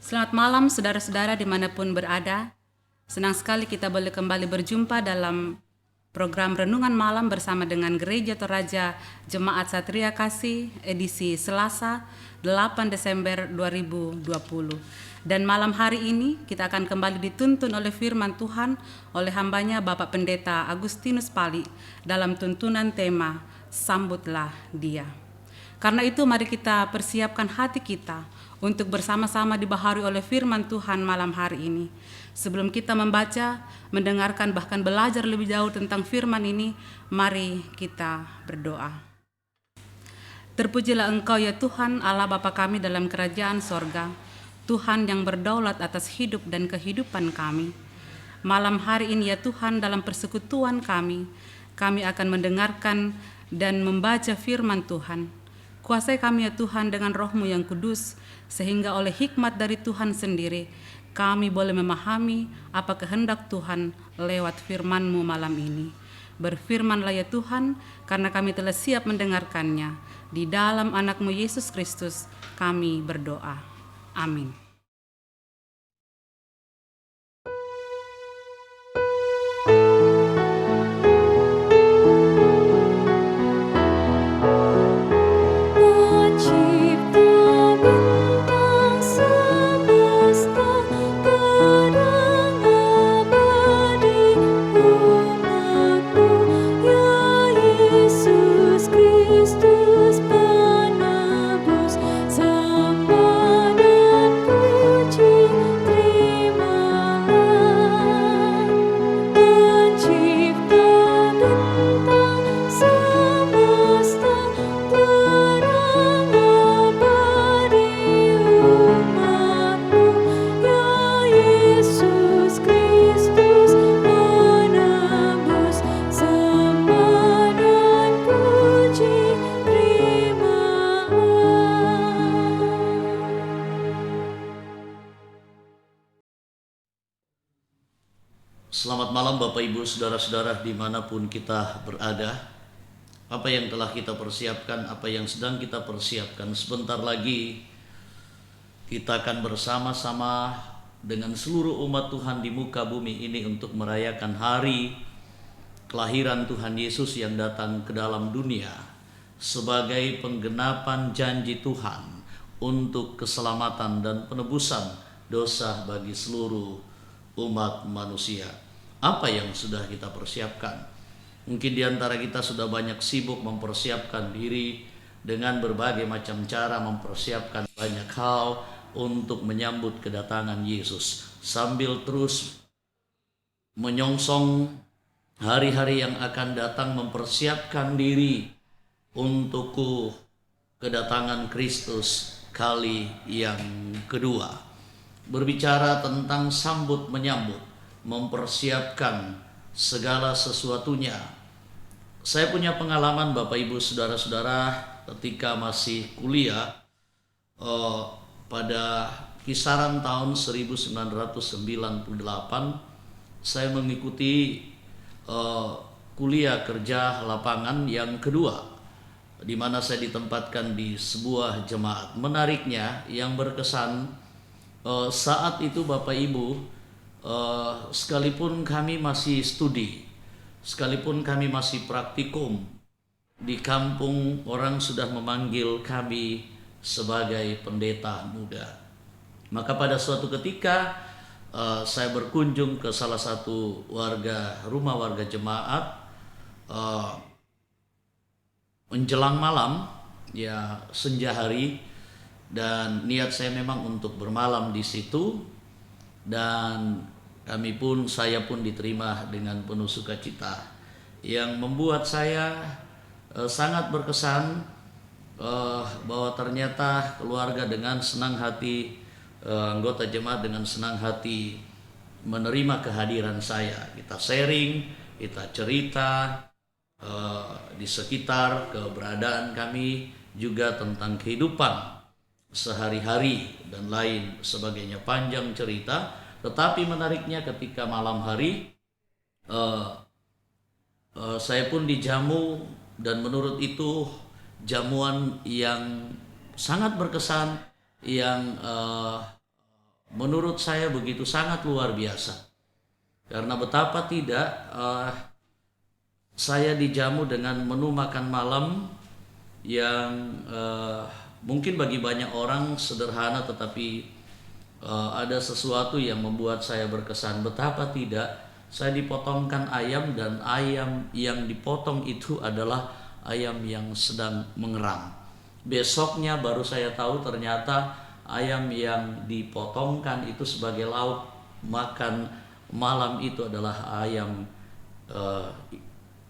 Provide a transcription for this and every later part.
Selamat malam saudara-saudara dimanapun berada. Senang sekali kita boleh kembali berjumpa dalam program Renungan Malam bersama dengan Gereja Toraja Jemaat Satria Kasih edisi Selasa 8 Desember 2020. Dan malam hari ini kita akan kembali dituntun oleh firman Tuhan oleh hambanya Bapak Pendeta Agustinus Pali dalam tuntunan tema Sambutlah Dia. Karena itu mari kita persiapkan hati kita untuk bersama-sama dibaharui oleh firman Tuhan malam hari ini. Sebelum kita membaca, mendengarkan, bahkan belajar lebih jauh tentang firman ini, mari kita berdoa. Terpujilah Engkau ya Tuhan, Allah Bapa kami dalam kerajaan sorga, Tuhan yang berdaulat atas hidup dan kehidupan kami. Malam hari ini ya Tuhan, dalam persekutuan kami akan mendengarkan dan membaca firman Tuhan. Kuasai kami ya Tuhan dengan Roh-Mu yang kudus, sehingga oleh hikmat dari Tuhan sendiri, kami boleh memahami apa kehendak Tuhan lewat firman-Mu malam ini. Berfirmanlah ya Tuhan, karena kami telah siap mendengarkannya. Di dalam anak-Mu Yesus Kristus kami berdoa. Amin. Selamat malam Bapak Ibu Saudara-saudara dimanapun kita berada. Apa yang telah kita persiapkan, apa yang sedang kita persiapkan, sebentar lagi kita akan bersama-sama dengan seluruh umat Tuhan di muka bumi ini untuk merayakan hari kelahiran Tuhan Yesus yang datang ke dalam dunia sebagai penggenapan janji Tuhan untuk keselamatan dan penebusan dosa bagi seluruh umat manusia. Apa yang sudah kita persiapkan? Mungkin di antara kita sudah banyak sibuk mempersiapkan diri dengan berbagai macam cara, mempersiapkan banyak hal untuk menyambut kedatangan Yesus, sambil terus menyongsong hari-hari yang akan datang, mempersiapkan diri untuk kedatangan Kristus kali yang kedua. Berbicara tentang sambut menyambut, mempersiapkan segala sesuatunya. Saya punya pengalaman Bapak Ibu Saudara-saudara ketika masih kuliah pada kisaran tahun 1998 saya mengikuti kuliah kerja lapangan yang kedua, di mana saya ditempatkan di sebuah jemaat. Menariknya yang berkesan, saat itu Bapak Ibu, sekalipun kami masih studi, sekalipun kami masih praktikum, di kampung orang sudah memanggil kami sebagai pendeta muda. Maka pada suatu ketika saya berkunjung ke salah satu rumah warga jemaat menjelang malam, ya senja hari, dan niat saya memang untuk bermalam di situ, dan saya pun diterima dengan penuh sukacita yang membuat saya sangat berkesan, bahwa ternyata keluarga dengan senang hati, anggota jemaat dengan senang hati menerima kehadiran saya. Kita sharing, kita cerita di sekitar keberadaan kami, juga tentang kehidupan sehari-hari dan lain sebagainya. Panjang cerita, tetapi menariknya ketika malam hari saya pun dijamu, dan menurut itu jamuan yang sangat berkesan, yang menurut saya begitu sangat luar biasa. Karena betapa tidak saya dijamu dengan menu makan malam yang mungkin bagi banyak orang sederhana, tetapi ada sesuatu yang membuat saya berkesan. Betapa tidak, saya dipotongkan ayam, dan ayam yang dipotong itu adalah ayam yang sedang mengeram. Besoknya baru saya tahu ternyata ayam yang dipotongkan itu sebagai lauk makan malam itu adalah ayam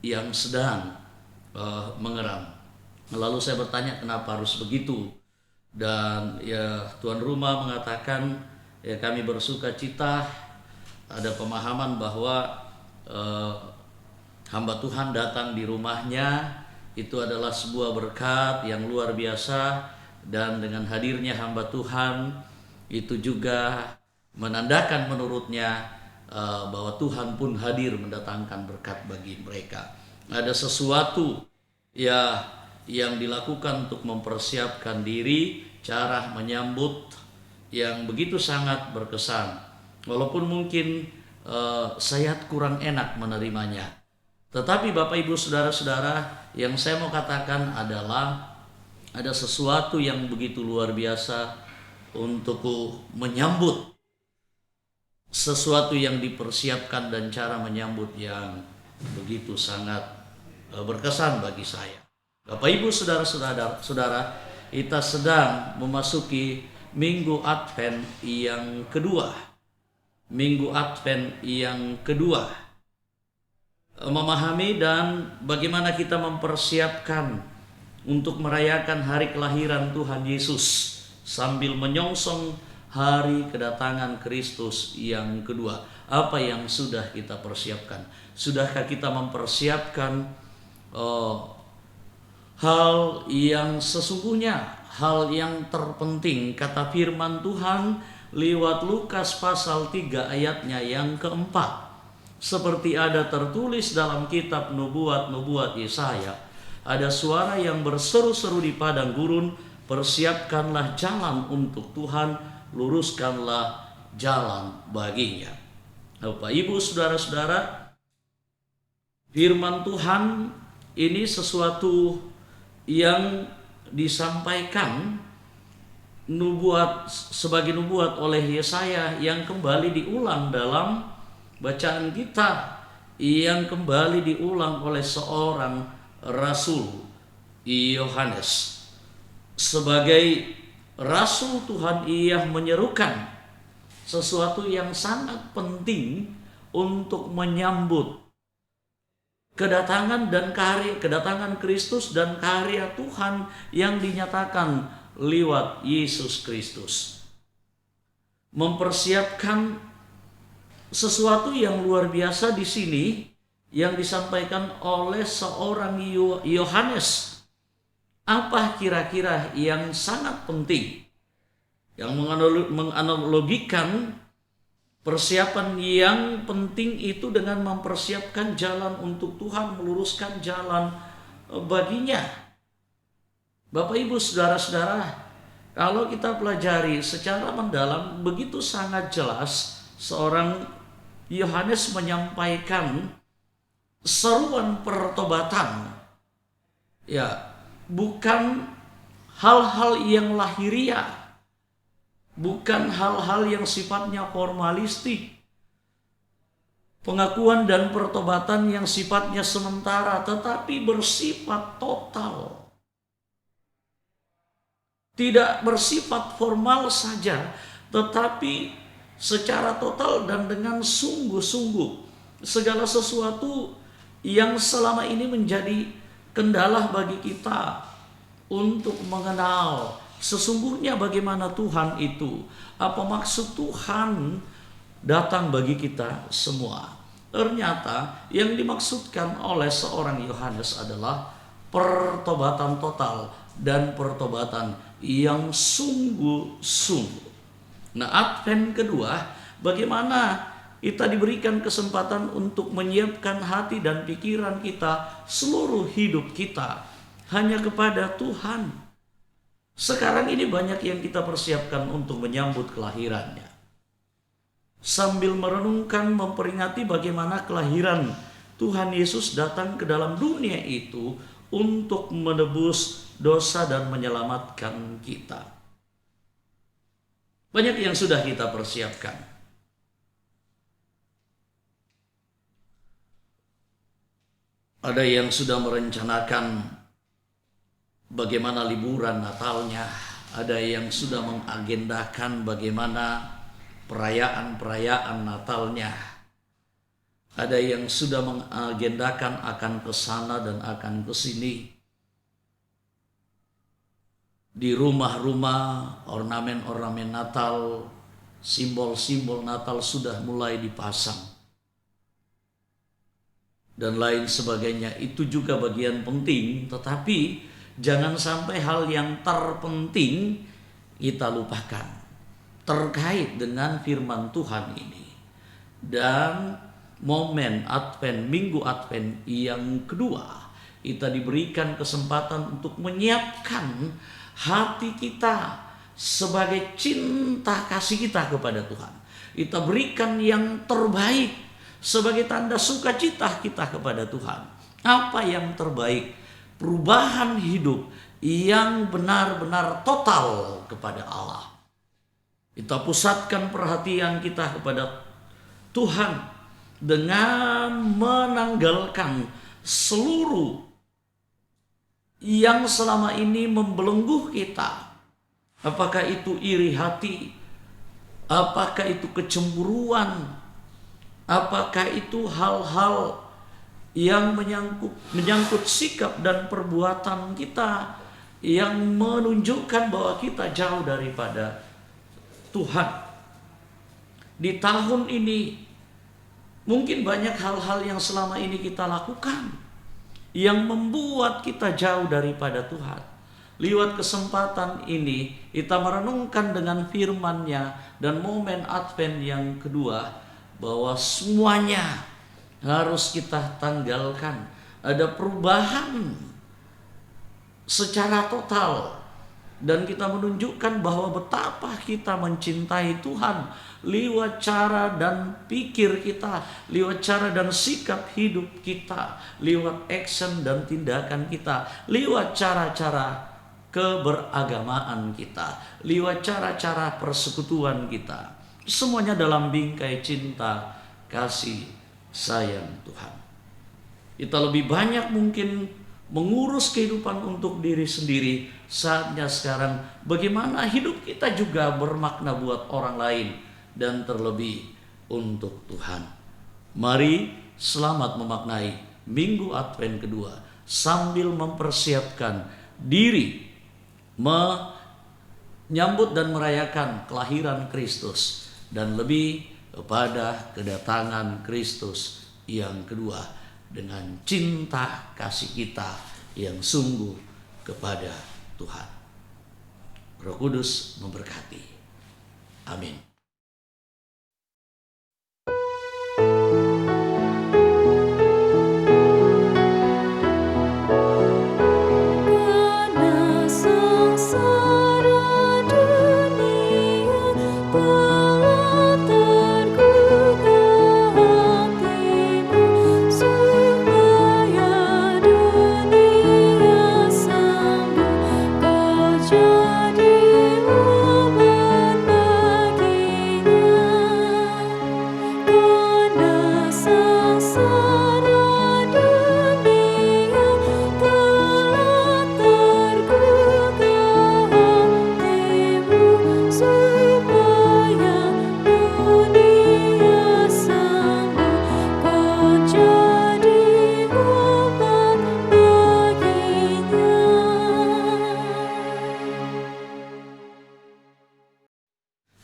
yang sedang mengeram. Lalu saya bertanya kenapa harus begitu, dan ya tuan rumah mengatakan ya kami bersuka cita, ada pemahaman bahwa hamba Tuhan datang di rumahnya itu adalah sebuah berkat yang luar biasa, dan dengan hadirnya hamba Tuhan itu juga menandakan menurutnya bahwa Tuhan pun hadir mendatangkan berkat bagi mereka. Ada sesuatu ya yang dilakukan untuk mempersiapkan diri, cara menyambut yang begitu sangat berkesan. Walaupun mungkin saya kurang enak menerimanya, tetapi Bapak Ibu Saudara-saudara, yang saya mau katakan adalah ada sesuatu yang begitu luar biasa untuk menyambut sesuatu yang dipersiapkan, dan cara menyambut yang begitu sangat berkesan bagi saya. Bapak Ibu Saudara-saudara, kita sedang memasuki Minggu Advent yang kedua. Minggu Advent yang kedua. Memahami dan bagaimana kita mempersiapkan untuk merayakan hari kelahiran Tuhan Yesus sambil menyongsong hari kedatangan Kristus yang kedua. Apa yang sudah kita persiapkan? Sudahkah kita mempersiapkan hal yang sesungguhnya, hal yang terpenting? Kata firman Tuhan lewat Lukas pasal 3 ayatnya yang keempat. Seperti ada tertulis dalam kitab nubuat Yesaya, ada suara yang berseru-seru di padang gurun, persiapkanlah jalan untuk Tuhan, luruskanlah jalan baginya. Bapak Ibu Saudara-saudara, firman Tuhan ini sesuatu yang disampaikan sebagai nubuat oleh Yesaya, yang kembali diulang dalam bacaan kita, yang kembali diulang oleh seorang rasul, Yohanes. Sebagai rasul Tuhan, ia menyerukan sesuatu yang sangat penting untuk menyambut kedatangan Kristus dan karya Tuhan yang dinyatakan lewat Yesus Kristus. Mempersiapkan sesuatu yang luar biasa di sini yang disampaikan oleh seorang Yohanes. Apa kira-kira yang sangat penting, yang menganalogikan persiapan yang penting itu dengan mempersiapkan jalan untuk Tuhan, meluruskan jalan baginya. Bapak Ibu Saudara-saudara, kalau kita pelajari secara mendalam, begitu sangat jelas seorang Yohanes menyampaikan seruan pertobatan. Ya, bukan hal-hal yang lahiriah, bukan hal-hal yang sifatnya formalistik, pengakuan dan pertobatan yang sifatnya sementara, tetapi bersifat total. Tidak bersifat formal saja, tetapi secara total dan dengan sungguh-sungguh. Segala sesuatu yang selama ini menjadi kendala bagi kita untuk mengenal sesungguhnya bagaimana Tuhan itu, apa maksud Tuhan datang bagi kita semua. Ternyata yang dimaksudkan oleh seorang Yohanes adalah pertobatan total dan pertobatan yang sungguh-sungguh. Nah, Advent kedua, bagaimana kita diberikan kesempatan untuk menyiapkan hati dan pikiran kita, seluruh hidup kita hanya kepada Tuhan. Sekarang ini banyak yang kita persiapkan untuk menyambut kelahirannya. sambil merenungkan, memperingati bagaimana kelahiran Tuhan Yesus datang ke dalam dunia itu untuk menebus dosa dan menyelamatkan kita. Banyak yang sudah kita persiapkan. Ada yang sudah merencanakan bagaimana liburan Natalnya, ada yang sudah mengagendakan bagaimana perayaan-perayaan Natalnya, ada yang sudah mengagendakan akan ke sana dan akan ke sini. Di rumah-rumah ornamen-ornamen Natal, simbol-simbol Natal sudah mulai dipasang. Dan lain sebagainya, itu juga bagian penting, tetapi jangan sampai hal yang terpenting kita lupakan terkait dengan firman Tuhan ini. Dan momen Advent, Minggu Advent yang kedua, kita diberikan kesempatan untuk menyiapkan hati kita sebagai cinta kasih kita kepada Tuhan. Kita berikan yang terbaik sebagai tanda sukacita kita kepada Tuhan. Apa yang terbaik? Perubahan hidup yang benar-benar total kepada Allah. Kita pusatkan perhatian kita kepada Tuhan dengan menanggalkan seluruh yang selama ini membelenggu kita. Apakah itu iri hati? Apakah itu kecemburuan? Apakah itu hal-hal yang menyangkut sikap dan perbuatan kita yang menunjukkan bahwa kita jauh daripada Tuhan? Di tahun ini mungkin banyak hal-hal yang selama ini kita lakukan yang membuat kita jauh daripada Tuhan. Lewat kesempatan ini kita merenungkan dengan firman-Nya dan momen Advent yang kedua, bahwa semuanya harus kita tanggalkan. Ada perubahan secara total, dan kita menunjukkan bahwa betapa kita mencintai Tuhan lewat cara dan pikir kita, lewat cara dan sikap hidup kita, lewat action dan tindakan kita, lewat cara-cara keberagamaan kita, lewat cara-cara persekutuan kita. Semuanya dalam bingkai cinta, kasih, sayang Tuhan. Kita lebih banyak mungkin mengurus kehidupan untuk diri sendiri. Saatnya sekarang bagaimana hidup kita juga bermakna buat orang lain dan terlebih untuk Tuhan. Mari selamat memaknai Minggu Advent kedua sambil mempersiapkan diri menyambut dan merayakan kelahiran Kristus, dan lebih kepada kedatangan Kristus yang kedua dengan cinta kasih kita yang sungguh kepada Tuhan. Roh Kudus memberkati. Amin.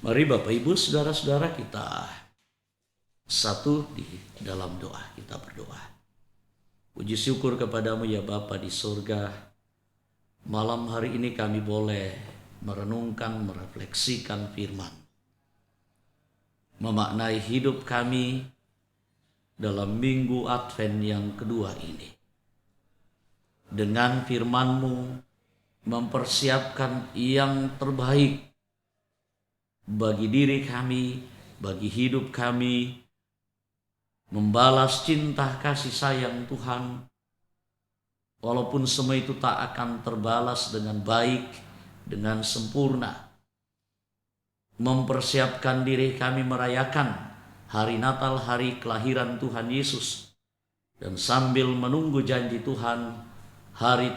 Mari Bapak Ibu Saudara-saudara kita satu di dalam doa. Kita berdoa. Puji syukur kepadamu ya Bapa di surga. Malam hari ini kami boleh merenungkan, merefleksikan firman. Memaknai hidup kami dalam Minggu Advent yang kedua ini. Dengan firman-Mu mempersiapkan yang terbaik bagi diri kami, bagi hidup kami, membalas cinta kasih sayang Tuhan, walaupun semua itu tak akan terbalas dengan baik, dengan sempurna. Mempersiapkan diri kami merayakan hari Natal, hari kelahiran Tuhan Yesus. Dan sambil menunggu janji Tuhan, hari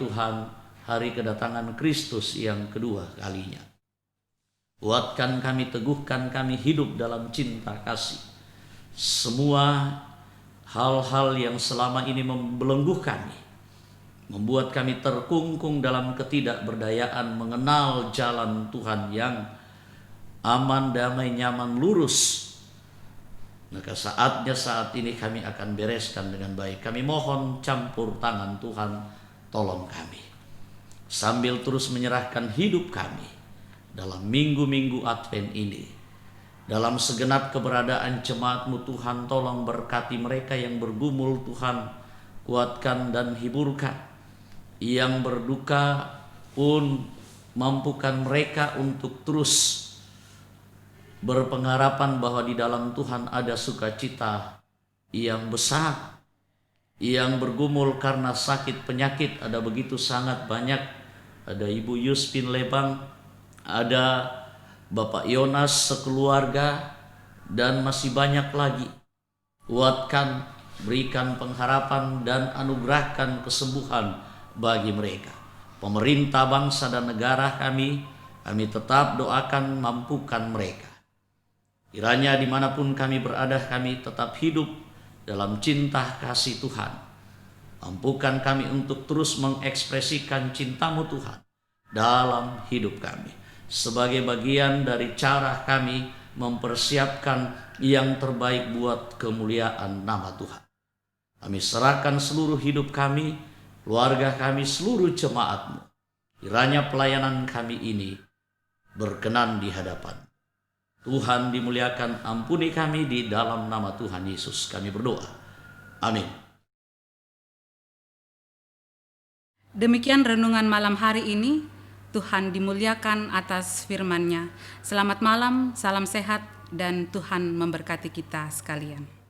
kedatangan Kristus yang kedua kalinya. Kuatkan kami, teguhkan kami hidup dalam cinta kasih. Semua hal-hal yang selama ini membelenggu kami, membuat kami terkungkung dalam ketidakberdayaan mengenal jalan Tuhan yang aman, damai, nyaman, lurus. Maka saatnya saat ini kami akan bereskan dengan baik. Kami mohon campur tangan Tuhan, tolong kami. Sambil terus menyerahkan hidup kami dalam minggu-minggu Advent ini. Dalam segenap keberadaan jemaat-Mu Tuhan, tolong berkati mereka yang bergumul Tuhan, kuatkan dan hiburkan. Yang berduka pun mampukan mereka untuk terus berpengharapan bahwa di dalam Tuhan ada sukacita yang besar. Yang bergumul karena sakit penyakit ada begitu sangat banyak. Ada Ibu Yuspin Lebang, ada Bapak Yonas sekeluarga, dan masih banyak lagi. Kuatkan, berikan pengharapan dan anugerahkan kesembuhan bagi mereka. Pemerintah bangsa dan negara kami tetap doakan, mampukan mereka. Kiranya dimanapun kami berada, kami tetap hidup dalam cinta kasih Tuhan. Mampukan kami untuk terus mengekspresikan cinta-Mu Tuhan dalam hidup kami. Sebagai bagian dari cara kami mempersiapkan yang terbaik buat kemuliaan nama Tuhan. Kami serahkan seluruh hidup kami, keluarga kami, seluruh jemaat-Mu. Kiranya pelayanan kami ini berkenan di hadapan Tuhan. Dimuliakan, ampuni kami di dalam nama Tuhan Yesus kami berdoa. Amin. Demikian renungan malam hari ini. Tuhan dimuliakan atas firman-Nya. Selamat malam, salam sehat, dan Tuhan memberkati kita sekalian.